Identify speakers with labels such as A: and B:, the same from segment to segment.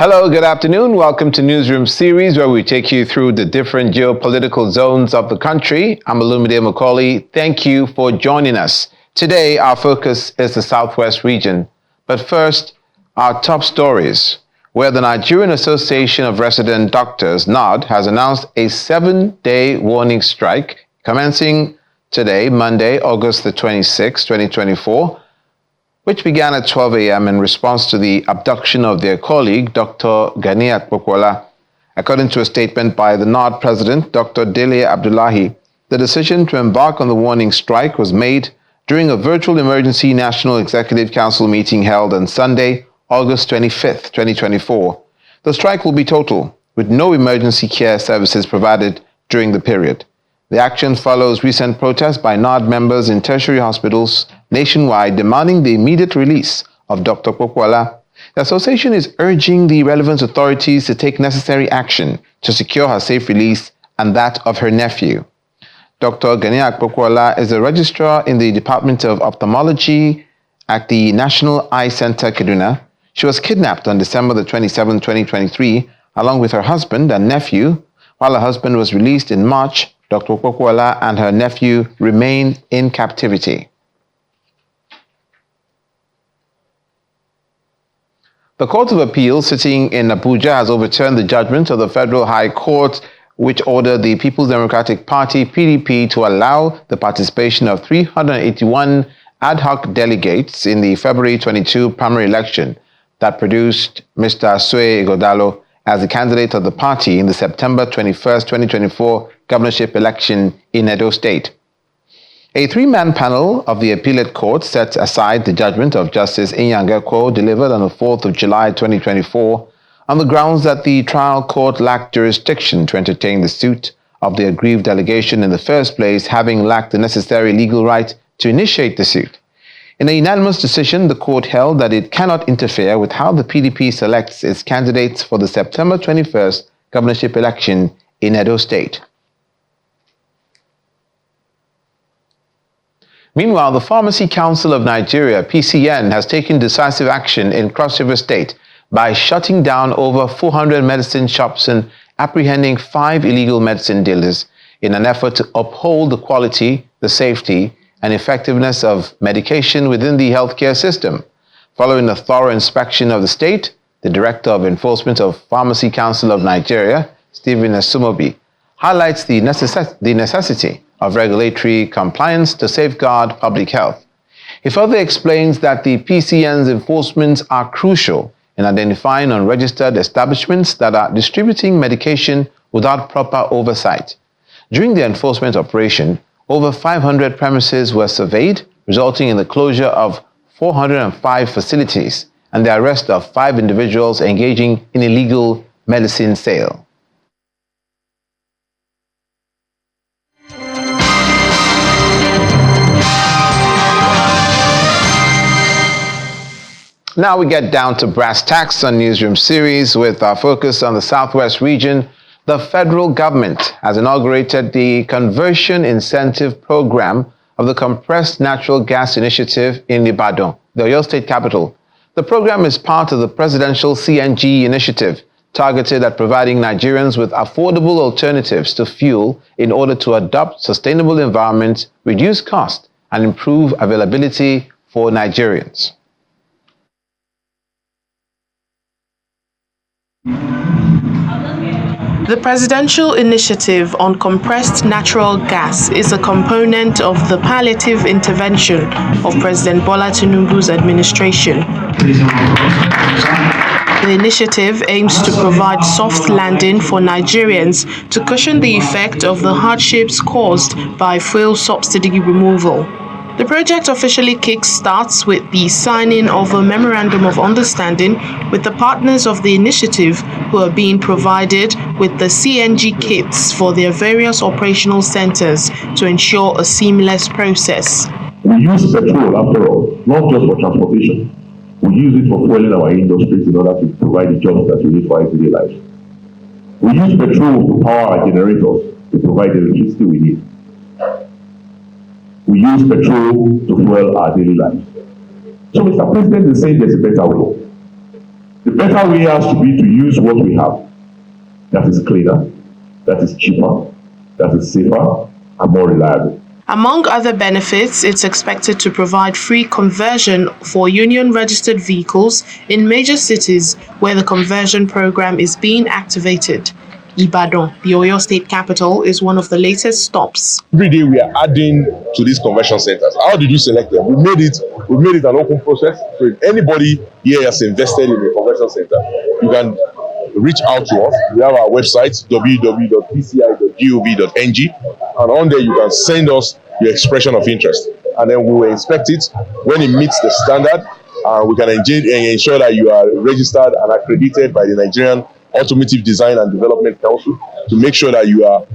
A: Hello, good afternoon. Welcome to Newsroom series where we take you through the different geopolitical zones of the country. I'm Olumide Macaulay. Thank you for joining us. Today, our focus is the Southwest region. But first, our top stories, where the Nigerian Association of Resident Doctors, NARD, has announced a 7-day warning strike commencing today, Monday, August the 26th, 2024, which began at 12 a.m. in response to the abduction of their colleague, Dr. Gani Akpokwola. According to a statement by the NARD president, Dr. Dele Abdullahi, the decision to embark on the warning strike was made during a virtual emergency National Executive Council meeting held on Sunday, August 25th, 2024. The strike will be total, with no emergency care services provided during the period. The action follows recent protests by NARD members in tertiary hospitals nationwide demanding the immediate release of Dr. Akpokwola. The association is urging the relevant authorities to take necessary action to secure her safe release and that of her nephew. Dr. Gani Akpokwola is a registrar in the Department of Ophthalmology at the National Eye Center, Kaduna. She was kidnapped on December the 27th, 2023, along with her husband and nephew. While her husband was released in March, Dr. Akpokwola and her nephew remain in captivity. The Court of Appeal sitting in Abuja has overturned the judgment of the Federal High Court, which ordered the People's Democratic Party, PDP, to allow the participation of 381 ad hoc delegates in the February 22 primary election that produced Mr. Sue Ighodalo as the candidate of the party in the September 21st, 2024 governorship election in Edo State. A three-man panel of the appellate court set aside the judgment of Justice Inyangekwo delivered on the 4th of July 2024 on the grounds that the trial court lacked jurisdiction to entertain the suit of the aggrieved delegation in the first place, having lacked the necessary legal right to initiate the suit. In a unanimous decision, the court held that it cannot interfere with how the PDP selects its candidates for the September 21st governorship election in Edo State. Meanwhile, the Pharmacy Council of Nigeria, PCN, has taken decisive action in Cross River State by shutting down over 400 medicine shops and apprehending 5 illegal medicine dealers in an effort to uphold the quality, the safety, and effectiveness of medication within the healthcare system. Following a thorough inspection of the state, the Director of Enforcement of Pharmacy Council of Nigeria, Stephen Esumobi, highlights the necessity of regulatory compliance to safeguard public health. He further explains that the PCN's enforcements are crucial in identifying unregistered establishments that are distributing medication without proper oversight. During the enforcement operation, over 500 premises were surveyed, resulting in the closure of 405 facilities and the arrest of 5 individuals engaging in illegal medicine sale. Now we get down to brass tacks on Newsroom series with our focus on the Southwest region. The federal government has inaugurated the Conversion Incentive Program of the Compressed Natural Gas Initiative in Ibadan, the Oyo State capital. The program is part of the presidential CNG Initiative, targeted at providing Nigerians with affordable alternatives to fuel in order to adopt sustainable environment, reduce cost, and improve availability for Nigerians.
B: The Presidential Initiative on Compressed Natural Gas is a component of the palliative intervention of President Bola Tinubu's administration. The initiative aims to provide soft landing for Nigerians to cushion the effect of the hardships caused by fuel subsidy removal. The project officially kick-starts with the signing of a Memorandum of Understanding with the partners of the initiative who are being provided with the CNG kits for their various operational centers to ensure a seamless process.
C: We use petrol, after all, not just for transportation. We use it for fueling our industries in order to provide the jobs that we need for everyday life. We use petrol to power our generators to provide the electricity we need. We use petrol to fuel our daily lives. So Mr. President is saying there's a better way. The better way has to be to use what we have. That is cleaner, that is cheaper, that is safer, and more reliable.
B: Among other benefits, it's expected to provide free conversion for union-registered vehicles in major cities where the conversion program is being activated. Ibadan, the Oyo State capital, is one of the latest stops.
D: Every day we are adding to these conversion centers. How did you select them? We made it an open process. So if anybody here has invested in a conversion center, you can reach out to us. We have our website, www.pci.gov.ng, and on there you can send us your expression of interest, and then we will inspect it. When it meets the standard, we can ensure that you are registered and accredited by the Nigerian Automotive Design and Development Council to make sure that you are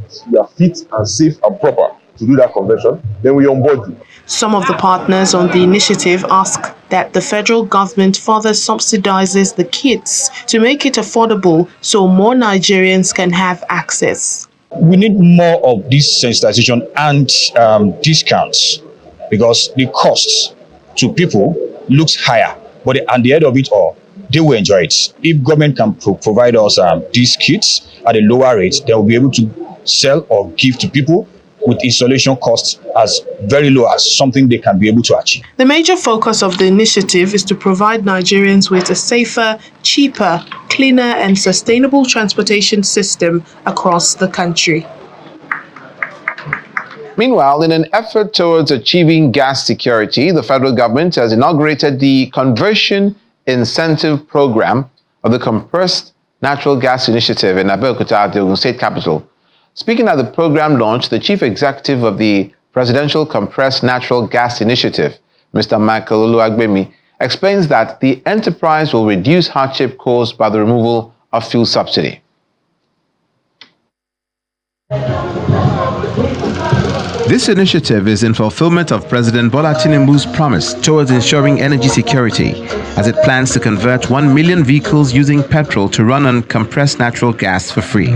D: fit and safe and proper to do that conversion. Then we onboard you.
B: Some of the partners on the initiative ask that the federal government further subsidizes the kits to make it affordable so more Nigerians can have access.
E: We need more of this sensitization and discounts, because the costs to people looks higher, but at the end of it all, they will enjoy it. If government can provide us these kits at a lower rate, they will be able to sell or give to people with installation costs as very low as something they can be able to achieve.
B: The major focus of the initiative is to provide Nigerians with a safer, cheaper, cleaner and sustainable transportation system across the country.
A: Meanwhile, in an effort towards achieving gas security, the federal government has inaugurated the Conversion Incentive Program of the Compressed Natural Gas Initiative in Abeokuta, the Ogun State capital. Speaking at the program launch, the chief executive of the Presidential Compressed Natural Gas Initiative, Mr. Michael Oluwagbemi, explains that the enterprise will reduce hardship caused by the removal of fuel subsidy. This initiative is in fulfillment of President Bola Tinubu's promise towards ensuring energy security, as it plans to convert 1 million vehicles using petrol to run on compressed natural gas for free.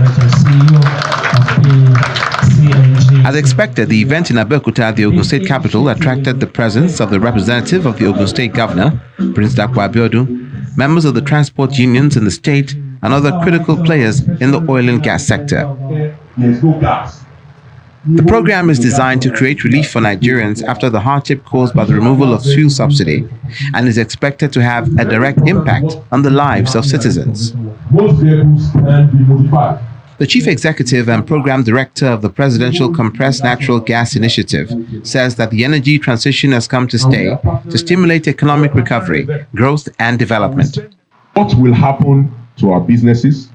A: As expected, the event in Abeokuta, the Ogun State capital, attracted the presence of the representative of the Ogun State governor, Prince Dapo Abiodun, members of the transport unions in the state, and other critical players in the oil and gas sector. The program is designed to create relief for Nigerians after the hardship caused by the removal of fuel subsidy, and is expected to have a direct impact on the lives of citizens. The Chief Executive and Program Director of the Presidential Compressed Natural Gas Initiative says that the energy transition has come to stay to stimulate economic recovery, growth and development.
C: What will happen to our businesses?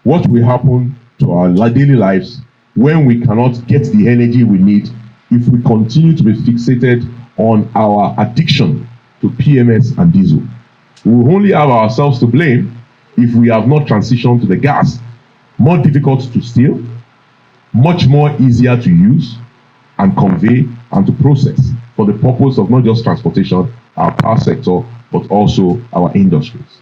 C: What will happen to our daily lives when we cannot get the energy we need if we continue to be fixated on our addiction to PMS and diesel? We will only have ourselves to blame if we have not transitioned to the gas. More difficult to steal, much more easier to use and convey and to process for the purpose of not just transportation, our power sector, but also our industries.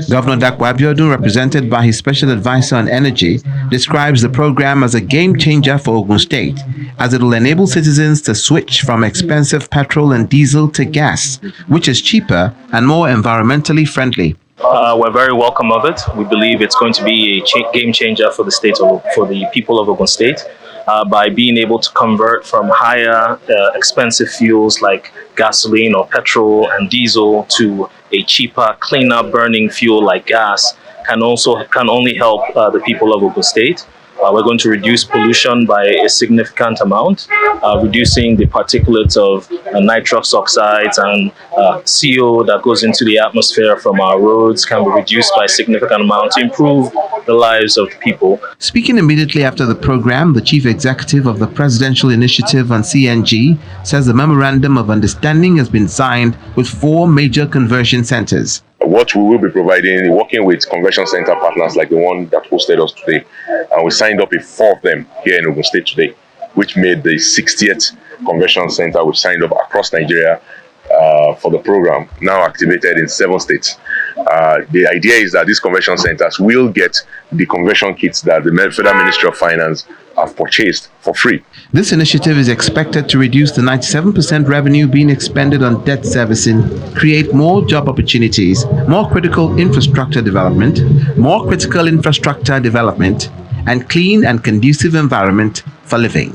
A: Governor Dapo Abiodun, represented by his special advisor on energy, describes the program as a game changer for Ogun State, as it will enable citizens to switch from expensive petrol and diesel to gas, which is cheaper and more environmentally friendly.
F: We're very welcome of it. We believe it's going to be a game changer for the for the people of Ogun State by being able to convert from higher expensive fuels like gasoline or petrol and diesel to a cheaper, cleaner burning fuel like gas can only help the people of Ogun State. We're going to reduce pollution by a significant amount, reducing the particulates of nitrous oxides and CO that goes into the atmosphere from our roads can be reduced by a significant amount to improve the lives of people.
A: Speaking immediately after the program, the chief executive of the Presidential Initiative on CNG says the Memorandum of Understanding has been signed with 4 major conversion centers.
D: What we will be providing, working with conversion center partners like the one that hosted us today, and we signed up 4 of them here in Ogun State today, which made the 60th conversion center we've signed up across Nigeria for the program, now activated in 7 states. The idea is that these convention centers will get the convention kits that the Federal Ministry of Finance have purchased for free.
A: This initiative is expected to reduce the 97% revenue being expended on debt servicing, create more job opportunities, more critical infrastructure development, and clean and conducive environment for living.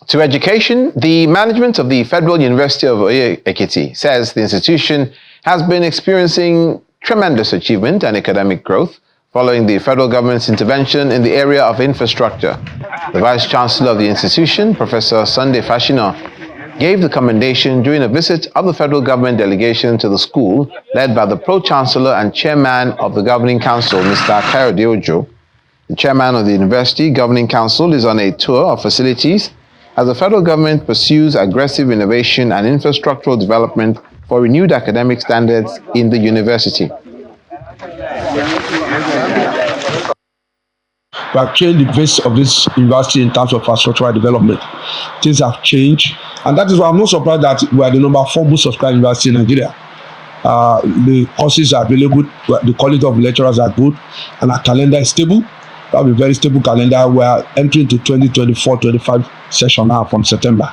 A: To education, the management of the Federal University of Oyo-Ekiti says the institution has been experiencing tremendous achievement and academic growth following the federal government's intervention in the area of infrastructure. The Vice Chancellor of the institution, Professor Sunday Fashina, gave the commendation during a visit of the federal government delegation to the school led by the Pro-Chancellor and Chairman of the Governing Council, Mr. Kayode Ojo. The Chairman of the University Governing Council is on a tour of facilities as the federal government pursues aggressive innovation and infrastructural development for renewed academic standards in the university.
G: We have changed the face of this university in terms of infrastructural development. Things have changed, and that is why I'm not surprised that we are the number 4 most subscribed university in Nigeria. The courses are available, the quality of lecturers are good, and our calendar is stable. We have a very stable calendar. We are entering to 2024-25 session now from September.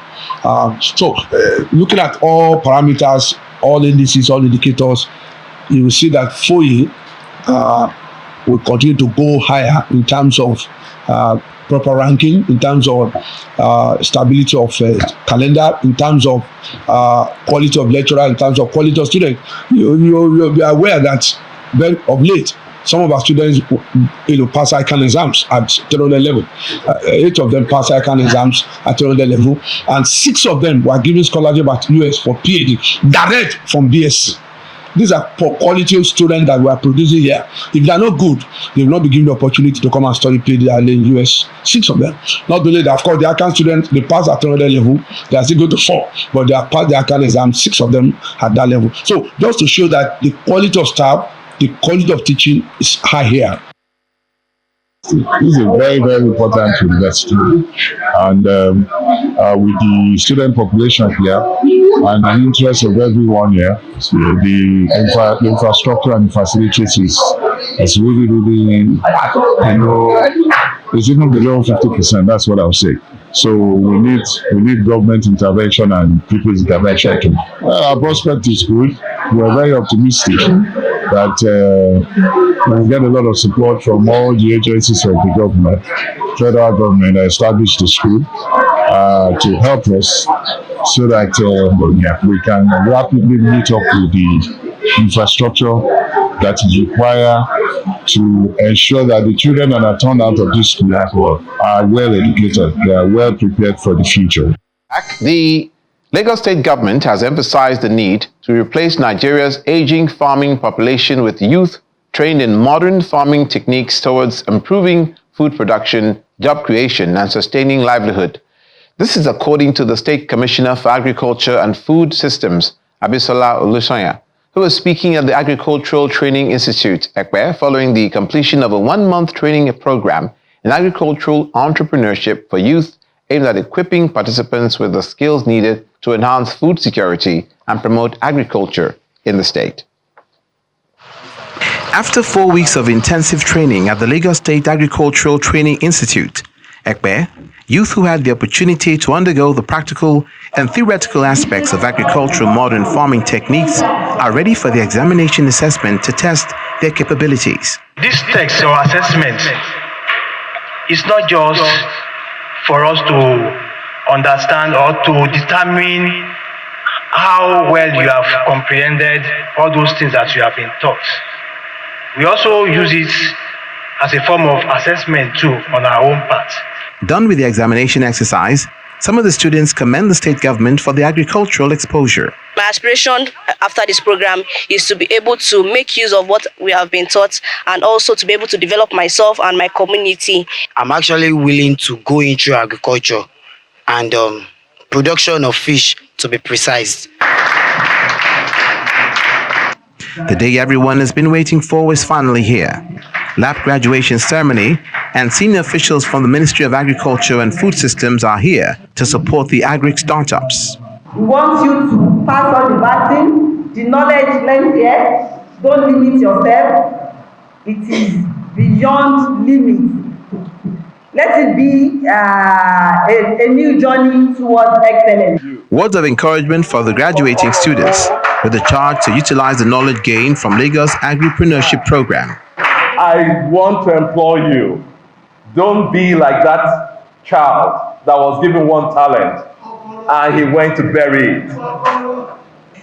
G: Looking at all parameters, all indices, all indicators, you will see that FOE will continue to go higher in terms of proper ranking, in terms of stability of calendar, in terms of quality of lecturer, in terms of quality of student. You'll be aware that of late, some of our students pass ICANN exams at 300 level. 8 of them pass ICANN exams at 300 level, and 6 of them were given scholarship at US for PhD, direct from BSc. These are quality students that we are producing here. If they are not good, they will not be given the opportunity to come and study PhD in the US. 6 of them. Not only that, of course, the ICANN students, they pass at 300 level, they are still going to 4, but they have passed the ICANN exam, 6 of them at that level. So just to show that the quality of staff, the quality of teaching is high here.
H: This is a very, very important university, and with the student population here and the interest of everyone here, the infrastructure and facilities is really, it's even below 50%. That's what I'll say. So we need government intervention and people's intervention too. Our prospect is good. We're very optimistic that we'll get a lot of support from all the agencies of the government, federal government, established the school to help us so that we can rapidly meet up with the infrastructure that is required to ensure that the children that are turned out of this school are well educated, they are well prepared for the future.
A: The Lagos State government has emphasized the need to replace Nigeria's aging farming population with youth trained in modern farming techniques towards improving food production, job creation, and sustaining livelihood. This is according to the State Commissioner for Agriculture and Food Systems, Abisola Olusoya, who was speaking at the Agricultural Training Institute, Ekpe, following the completion of a 1-month training program in agricultural entrepreneurship for youth aimed at equipping participants with the skills needed to enhance food security and promote agriculture in the state. After 4 weeks of intensive training at the Lagos State Agricultural Training Institute, Ekpe, youth who had the opportunity to undergo the practical and theoretical aspects of agricultural modern farming techniques are ready for the examination assessment to test their capabilities.
I: This test or assessment is not just for us to understand or to determine how well you have comprehended all those things that you have been taught. We also use it as a form of assessment too on our own part.
A: Done with the examination exercise, some of the students commend the state government for the agricultural exposure.
J: My aspiration after this program is to be able to make use of what we have been taught and also to be able to develop myself and my community.
K: I'm actually willing to go into agriculture and production of fish, to be precise.
A: The day everyone has been waiting for is finally here. Lab graduation ceremony and senior officials from the Ministry of Agriculture and Food Systems are here to support the agri startups.
L: We want you to pass on the vaccine. The knowledge learned here. Don't limit yourself. It is beyond limits. Let it be a new journey towards excellence.
A: Words of encouragement for the graduating students with the charge to utilize the knowledge gained from Lagos Agripreneurship Program.
C: I want to implore you, don't be like that child that was given one talent and he went to bury it.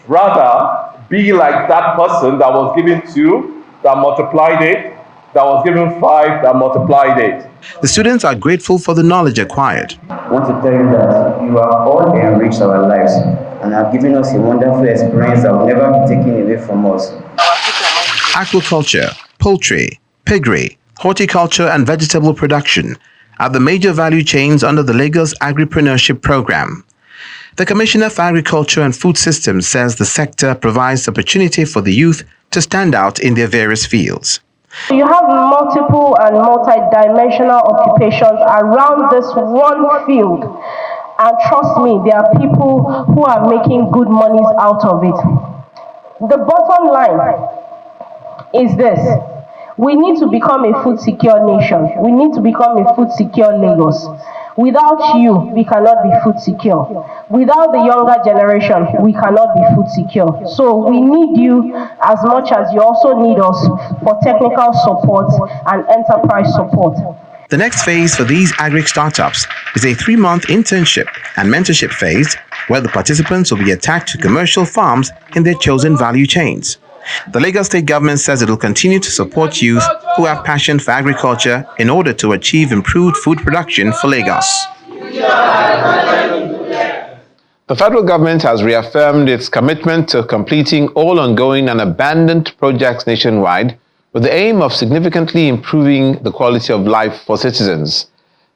C: Rather, be like that person that was given 2, that multiplied it, that was given 5, that multiplied it.
A: The students are grateful for the knowledge acquired.
M: I want to tell you that you have all enriched our lives and have given us a wonderful experience that will never be taken away from us.
A: Aquaculture, poultry, piggery, horticulture and vegetable production are the major value chains under the Lagos Agripreneurship Program. The Commissioner for Agriculture and Food Systems says the sector provides opportunity for the youth to stand out in their various fields.
N: You have multiple and multi-dimensional occupations around this one field. And trust me, there are people who are making good monies out of it. The bottom line is this. We need to become a food secure nation. We need to become a food secure Lagos. Without you, we cannot be food secure. Without the younger generation, we cannot be food secure. So we need you as much as you also need us for technical support and enterprise support.
A: The next phase for these agri startups is a 3-month internship and mentorship phase where the participants will be attached to commercial farms in their chosen value chains. The Lagos State government says it will continue to support youth who have passion for agriculture in order to achieve improved food production for Lagos. The federal government has reaffirmed its commitment to completing all ongoing and abandoned projects nationwide with the aim of significantly improving the quality of life for citizens.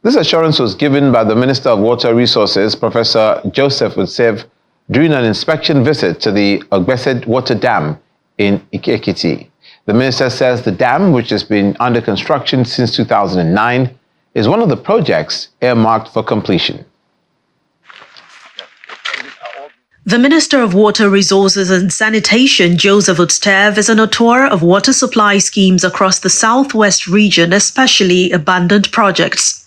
A: This assurance was given by the Minister of Water Resources, Professor Joseph Utsev, during an inspection visit to the Ogbesed Water Dam in Ekiti. The minister says the dam, which has been under construction since 2009, is one of the projects earmarked for completion.
O: The Minister of Water Resources and Sanitation, Joseph Utsev, is on a tour of water supply schemes across the southwest region, especially abandoned projects.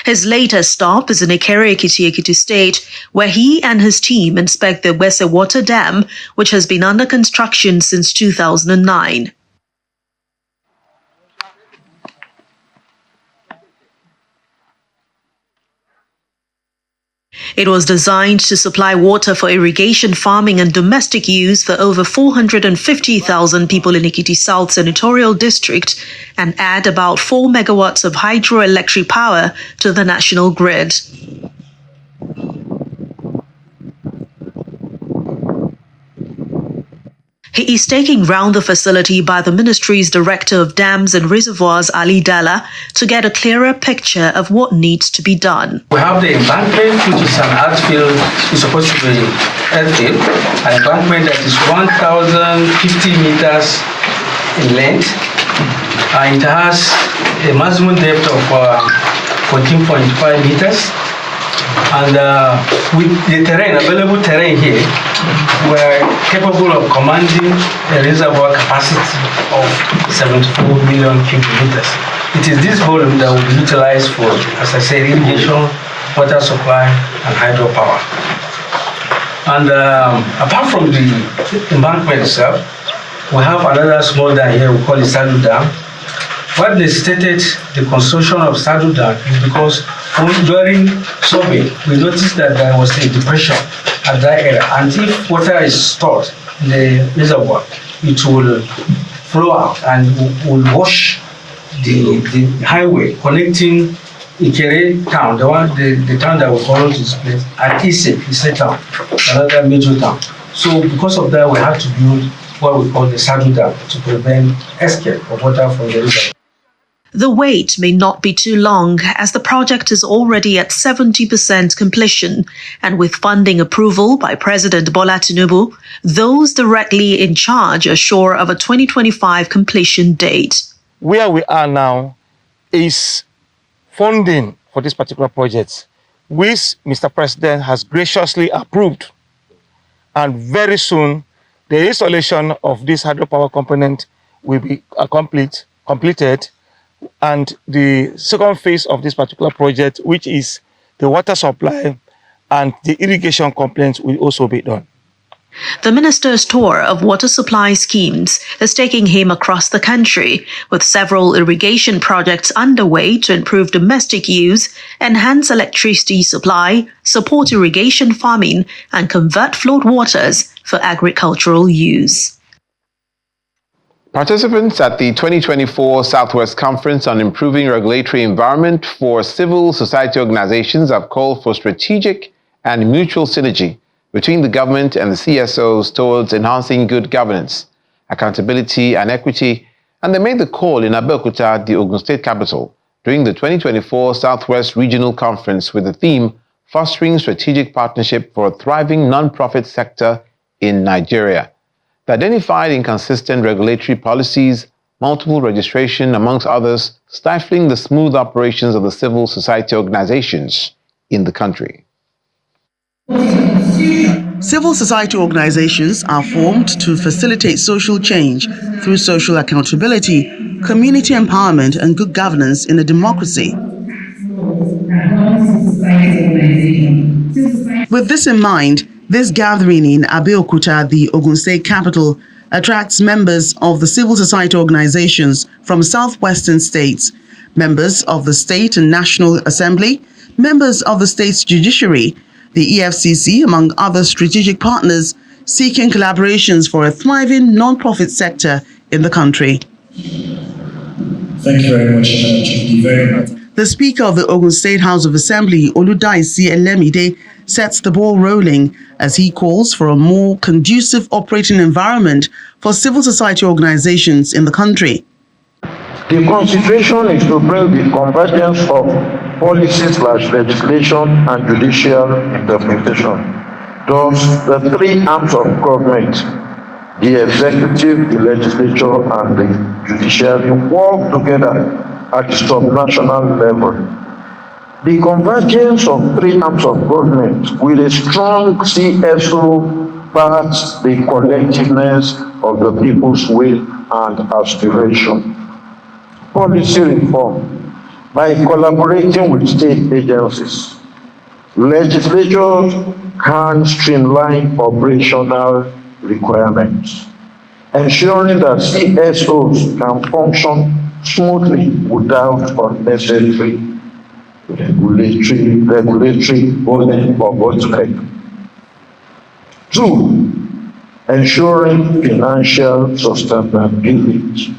O: His latest stop is in Ekiti, Ekiti State, where he and his team inspect the Ogbesed Water Dam, which has been under construction since 2009. It was designed to supply water for irrigation, farming and domestic use for over 450,000 people in Ekiti South Senatorial District and add about 4 megawatts of hydroelectric power to the national grid. He is taken round the facility by the ministry's Director of Dams and Reservoirs, Ali Dalla, to get a clearer picture of what needs to be done.
P: We have the embankment, which is an outfield, is supposed to be earthfield, an embankment that is 1,050 meters in length, and it has a maximum depth of 14.5 meters. And with the terrain, available terrain here, we're capable of commanding a reservoir capacity of 74 million cubic meters. It is this volume that will be utilized for, as I said, irrigation, water supply, and hydropower. And apart from the embankment itself, we have another small dam here, we call it Saddle Dam. What necessitated the construction of Saddle Dam is because during survey, we noticed that there was a depression at that area, and if water is stored in the reservoir, it will flow out and will wash the highway connecting Ikere town, the town that will follow this place, and Ise town, another major town. So because of that, we had to build what we call the Saddle Dam to prevent escape of water from the reservoir.
O: The wait may not be too long, as the project is already at 70% completion, and with funding approval by President Bola Tinubu, those directly in charge are sure of a 2025 completion date.
Q: Where we are now is funding for this particular project, which Mr. President has graciously approved and very soon the installation of this hydropower component will be completed, and the second phase of this particular project, which is the water supply and the irrigation components, will also be done.
O: The minister's tour of water supply schemes is taking him across the country, with several irrigation projects underway to improve domestic use, enhance electricity supply, support irrigation farming, and convert flowed waters for agricultural use.
A: Participants at the 2024 Southwest Conference on Improving Regulatory Environment for Civil Society Organizations have called for strategic and mutual synergy between the government and the CSOs towards enhancing good governance, accountability, and equity, and they made the call in Abeokuta, the Ogun State capital, during the 2024 Southwest Regional Conference with the theme Fostering Strategic Partnership for a Thriving Non-Profit Sector in Nigeria. They identified inconsistent regulatory policies, multiple registration, amongst others, stifling the smooth operations of the civil society organizations in the country.
R: Civil society organizations are formed to facilitate social change through social accountability, community empowerment, and good governance in a democracy. With this in mind, this gathering in Abeokuta, the Ogun State capital, attracts members of the civil society organizations from southwestern states, members of the State and National Assembly, members of the state's judiciary, the EFCC, among other strategic partners, seeking collaborations for a thriving non-profit sector in the country.
S: Thank you very much. Thank you very much.
R: The Speaker of the Ogun State House of Assembly, Oludaisi Elemide, sets the ball rolling as he calls for a more conducive operating environment for civil society organizations in the country.
T: The consideration is to bring the convergence of policy/legislation and judicial interpretation. Thus, the three arms of government, the executive, the legislature, and the judiciary, work together at the subnational level. The convergence of three arms of government with a strong CSO backs the collectiveness of the people's will and aspiration. Policy reform. By collaborating with state agencies, legislatures can streamline operational requirements, ensuring that CSOs can function smoothly without unnecessary regulatory burden or bottleneck. 2. Ensuring financial sustainability.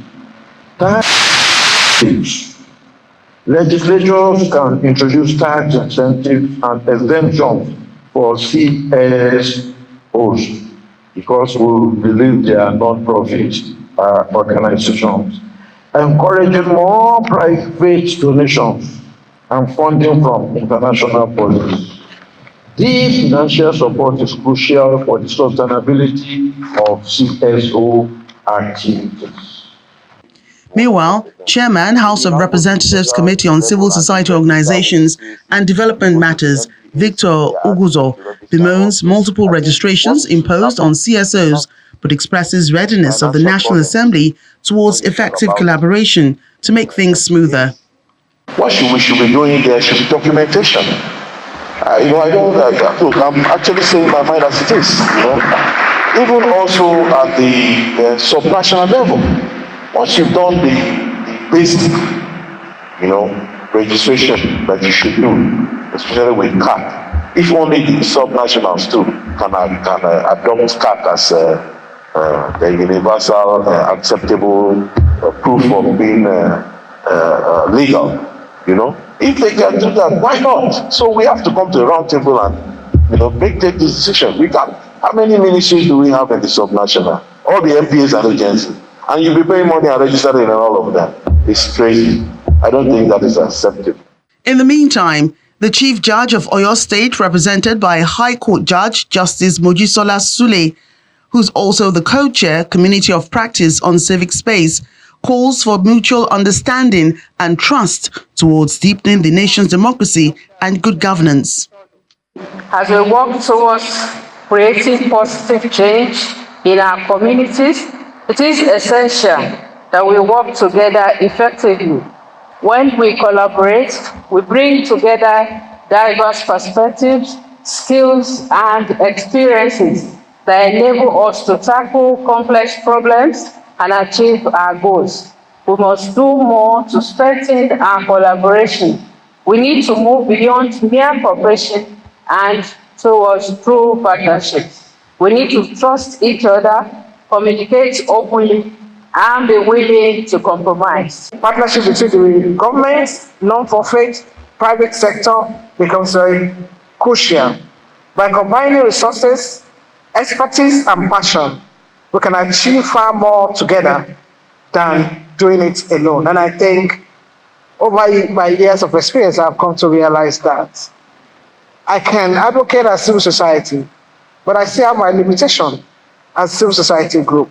T: Legislatures can introduce tax incentives and exemptions for CSOs because we believe they are non-profit organizations, encouraging more private donations and funding from international bodies. This financial support is crucial for the sustainability of CSO activities.
R: Meanwhile, Chairman, House of Representatives Committee on Civil Society Organizations and Development Matters, Victor Uguzo, bemoans multiple registrations imposed on CSOs, but expresses readiness of the National Assembly towards effective collaboration to make things smoother.
C: What we should be doing there should be documentation. I don't look, I'm actually saying my mind as it is. Even also at the subnational level. Once you've done the basic, registration that you should do, especially with CAT, if only the subnationals too can adopt CAT as the universal acceptable proof of being legal, if they can do that, why not? So we have to come to a round table and take this decision. How many ministries do we have in the subnational? All the MPs and agencies. And you'll be paying money and registering and all of that. It's crazy. I don't think that is acceptable.
R: In the meantime, the Chief Judge of Oyo State, represented by High Court Judge Justice Mojisola Sule, who's also the co-chair, Community of Practice on Civic Space, calls for mutual understanding and trust towards deepening the nation's democracy and good governance.
U: As we work towards creating positive change in our communities, it is essential that we work together effectively. When we collaborate, we bring together diverse perspectives, skills, and experiences that enable us to tackle complex problems and achieve our goals. We must do more to strengthen our collaboration. We need to move beyond mere cooperation and towards true partnerships. We need to trust each other, communicate openly, and be willing to compromise.
I: Partnership between the government, non-profit, private sector becomes very crucial. By combining resources, expertise, and passion, we can achieve far more together than doing it alone. And I think over my years of experience, I've come to realize that I can advocate as civil society, but I still have my limitation as civil society group.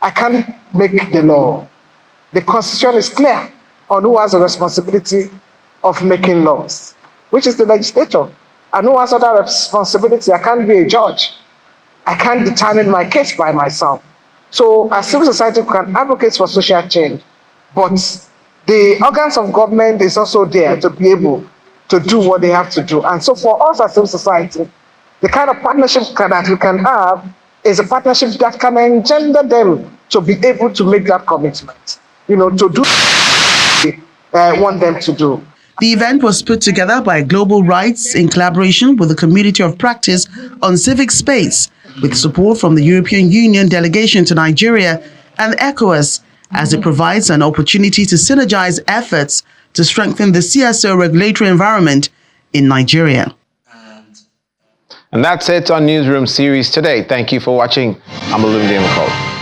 I: I can't make the law. The Constitution is clear on who has the responsibility of making laws, which is the legislature. And who has other responsibility? I can't be a judge. I can't determine my case by myself. So as civil society, we can advocate for social change, but the organs of government is also there to be able to do what they have to do. And so for us as civil society, the kind of partnership that we can have is a partnership that can engender them to be able to make that commitment, to do what we want them to do.
R: The event was put together by Global Rights in collaboration with the Community of Practice on Civic Space, with support from the European Union delegation to Nigeria and ECOWAS, as it provides an opportunity to synergize efforts to strengthen the CSO regulatory environment in Nigeria.
A: And that's it on Newsroom Series today. Thank you for watching. I'm Olumide Makol.